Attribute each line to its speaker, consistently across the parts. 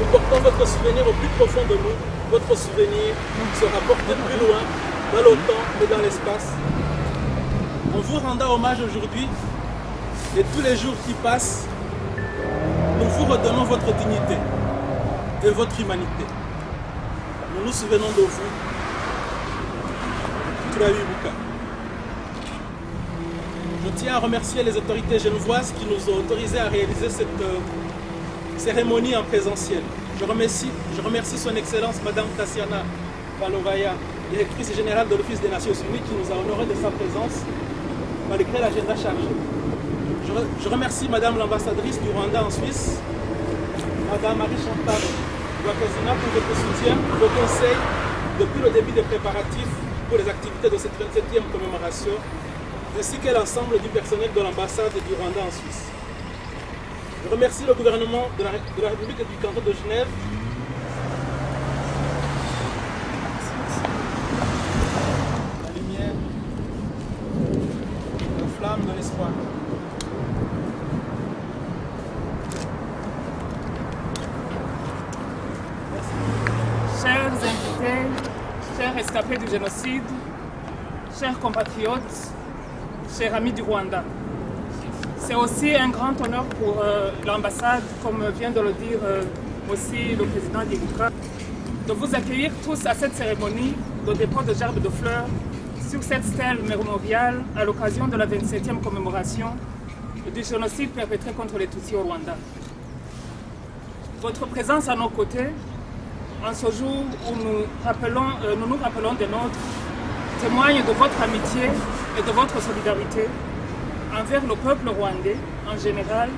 Speaker 1: Nous portons votre souvenir au plus profond de nous. Votre souvenir sera porté plus loin, dans le temps et dans l'espace. En vous rendant hommage aujourd'hui et tous les jours qui passent, nous vous redonnons votre dignité et votre humanité. Nous nous souvenons de vous. Trawibuka. Je tiens à remercier les autorités genevoises qui nous ont autorisés à réaliser cette cérémonie en présentiel. Je remercie son Excellence Madame Tassiana Valovaya, directrice générale de l'Office des Nations Unies, qui nous a honorés de sa présence malgré l'agenda chargé. Je remercie Madame l'ambassadrice du Rwanda en Suisse, Madame Marie-Chantal Wakazina, pour votre soutien, vos conseils depuis le début des préparatifs pour les activités de cette 27e commémoration, ainsi que l'ensemble du personnel de l'ambassade du Rwanda en Suisse. Je remercie le gouvernement de la République et du canton de Genève la lumière, la flamme de l'espoir.
Speaker 2: Chers invités, chers rescapés du génocide, chers compatriotes, chers amis du Rwanda. C'est aussi un grand honneur pour l'ambassade, comme vient de le dire aussi le président d'Ibuka, de vous accueillir tous à cette cérémonie de dépôt de gerbes de fleurs sur cette stèle mémoriale à l'occasion de la 27e commémoration du génocide perpétré contre les Tutsis au Rwanda. Votre présence à nos côtés, en ce jour où nous nous rappelons des nôtres, témoigne de votre amitié et de votre solidarité envers le peuple rwandais en général,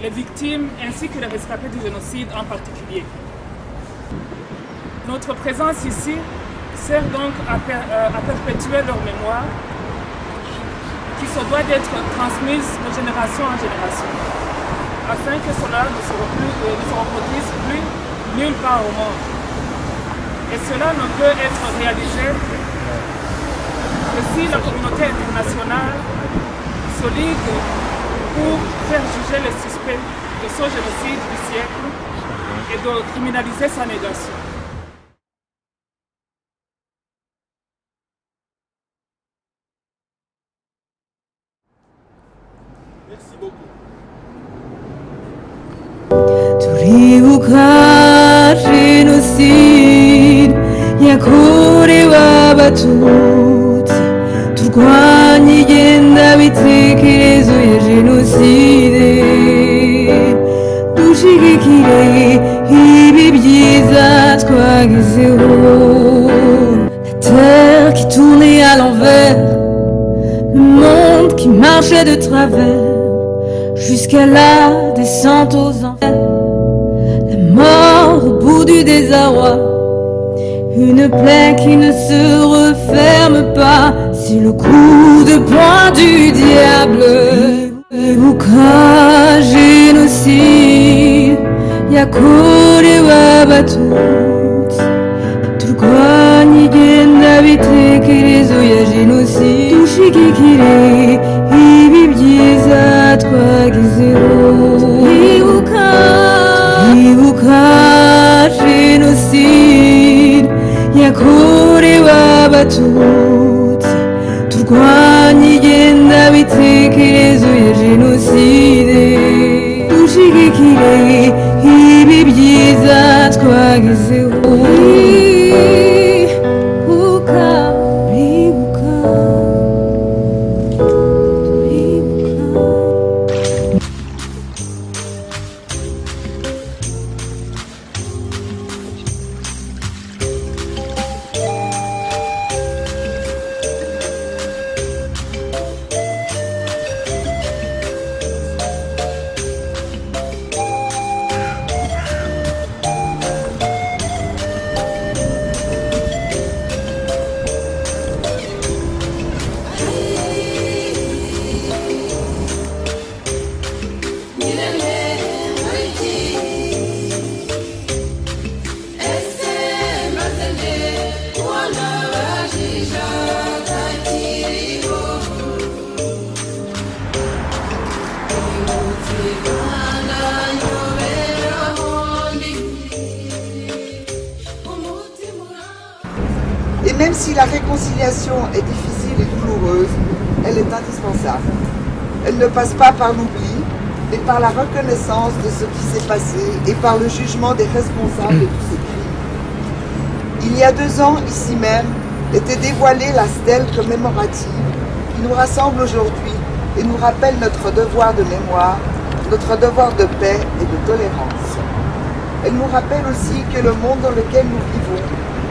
Speaker 2: les victimes ainsi que les rescapés du génocide en particulier. Notre présence ici sert donc à perpétuer leur mémoire qui se doit d'être transmise de génération en génération afin que cela ne se reproduise plus nulle part au monde. Et cela ne peut être réalisé que si la communauté internationale solide pour faire juger les suspects de ce génocide du siècle et de criminaliser sa négation.
Speaker 1: Merci beaucoup.
Speaker 3: Turibuka jenoside yakorewe abatutsi, turwanye ingengabitekerezo ya jenoside, dushigikire ibi byiza twagezeho. La terre qui tournait à l'envers, le monde qui marchait de travers, jusqu'à la descente aux enfers, la mort au bout du désarroi, une plaie qui ne se referme pas, c'est le coup de poing du diable. Ibuka génocide yakorewe abatutsi, turwanye ingengabitekerezo ya jenoside, dushigikire ibi byiza twagezeho. Ibuka jenoside yakorewe abatutsi, turwanye ingengabitekerezo ya jenoside, dushigikire ibi byiza twagezeho.
Speaker 4: si la réconciliation est difficile et douloureuse, elle est indispensable. Elle ne passe pas par l'oubli, mais par la reconnaissance de ce qui s'est passé et par le jugement des responsables de tous ces crimes. Il y a 2 ans, ici même, était dévoilée la stèle commémorative qui nous rassemble aujourd'hui et nous rappelle notre devoir de mémoire, notre devoir de paix et de tolérance. Elle nous rappelle aussi que le monde dans lequel nous vivons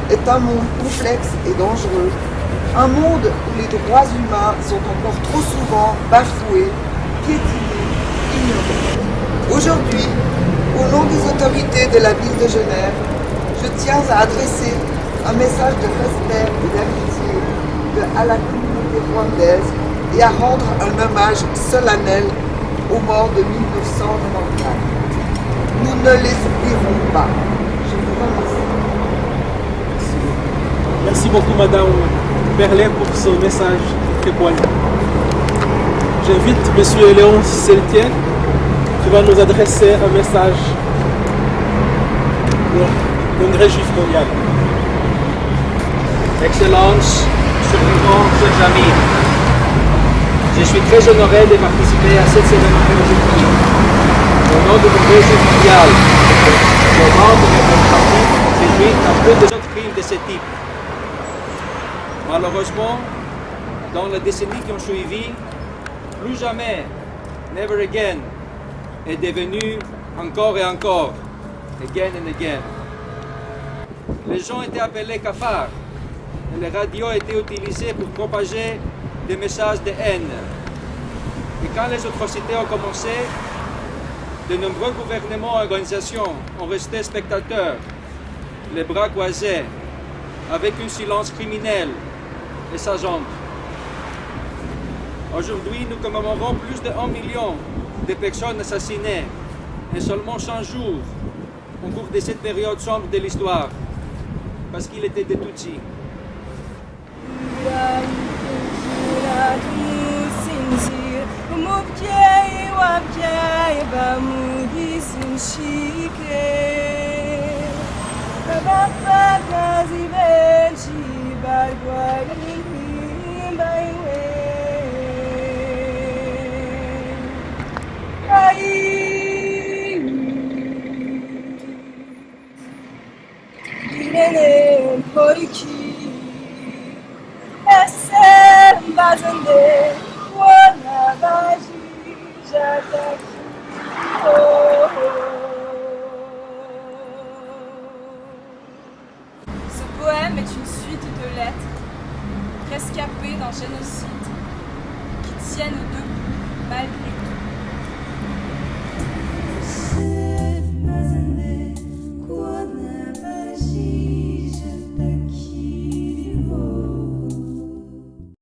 Speaker 4: est un monde complexe et dangereux, un monde où les droits humains sont encore trop souvent bafoués, piétinés, ignorés. Aujourd'hui, au nom des autorités de la ville de Genève, je tiens à adresser un message de respect et d'amitié à la communauté rwandaise et à rendre un hommage solennel aux morts de 1994. Nous ne les oublierons pas. Je vous remercie.
Speaker 1: Merci beaucoup, Madame Berlet, pour ce message très poignant. J'invite M. Léon Seltier qui va nous adresser un message au Congrès juif mondial.
Speaker 5: Excellence, survivants, chers amis, je suis très honoré de participer à cette cérémonie aujourd'hui. Au nom du Congrès juif mondial, au nom de notre parti, je nuit à peu des autres crimes de ce type. Malheureusement, dans les décennies qui ont suivi, plus jamais, never again, est devenu encore et encore, again and again. Les gens étaient appelés cafards. Les radios étaient utilisées pour propager des messages de haine. Et quand les atrocités ont commencé, de nombreux gouvernements et organisations ont resté spectateurs, les bras croisés, avec un silence criminel et sa jambe. Aujourd'hui, nous commémorons plus de 1 million de personnes assassinées en seulement 100 jours au cours de cette période sombre de l'histoire, parce qu'il était des Tutsis.
Speaker 6: Ce poème est une suite de lettres rescapées d'un génocide qui tiennent debout malgré